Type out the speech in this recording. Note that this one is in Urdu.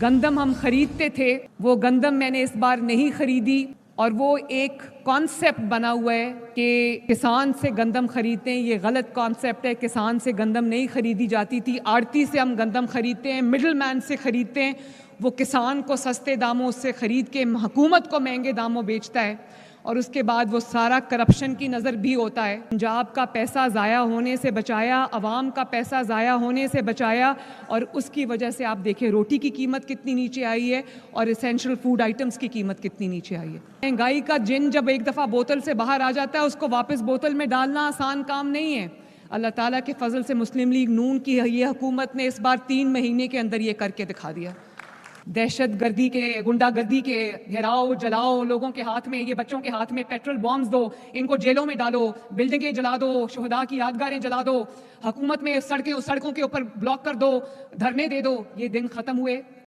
گندم ہم خریدتے تھے، وہ گندم میں نے اس بار نہیں خریدی، اور وہ ایک کانسیپٹ بنا ہوا ہے کہ کسان سے گندم خریدتے ہیں. یہ غلط کانسیپٹ ہے. کسان سے گندم نہیں خریدی جاتی تھی. آڑتی سے ہم گندم خریدتے ہیں، مڈل مین سے خریدتے ہیں. وہ کسان کو سستے داموں سے خرید کے حکومت کو مہنگے داموں بیچتا ہے، اور اس کے بعد وہ سارا کرپشن کی نظر بھی ہوتا ہے. پنجاب کا پیسہ ضائع ہونے سے بچایا، عوام کا پیسہ ضائع ہونے سے بچایا، اور اس کی وجہ سے آپ دیکھیں روٹی کی قیمت کتنی نیچے آئی ہے اور اسینشل فوڈ آئٹمس کی قیمت کتنی نیچے آئی ہے. مہنگائی کا جن جب ایک دفعہ بوتل سے باہر آ جاتا ہے، اس کو واپس بوتل میں ڈالنا آسان کام نہیں ہے. اللہ تعالیٰ کے فضل سے مسلم لیگ نون کی یہ حکومت نے اس بار 3 مہینے کے اندر یہ کر کے دکھا دیا. دہشت گردی کے، غنڈہ گردی کے گھیراؤ جلاؤ، لوگوں کے ہاتھ میں، یہ بچوں کے ہاتھ میں پیٹرول بامز دو، ان کو جیلوں میں ڈالو، بلڈنگیں جلا دو، شہداء کی یادگاریں جلا دو، حکومت میں سڑکوں کے اوپر بلاک کر دو، دھرنے دے دو. یہ دن ختم ہوئے.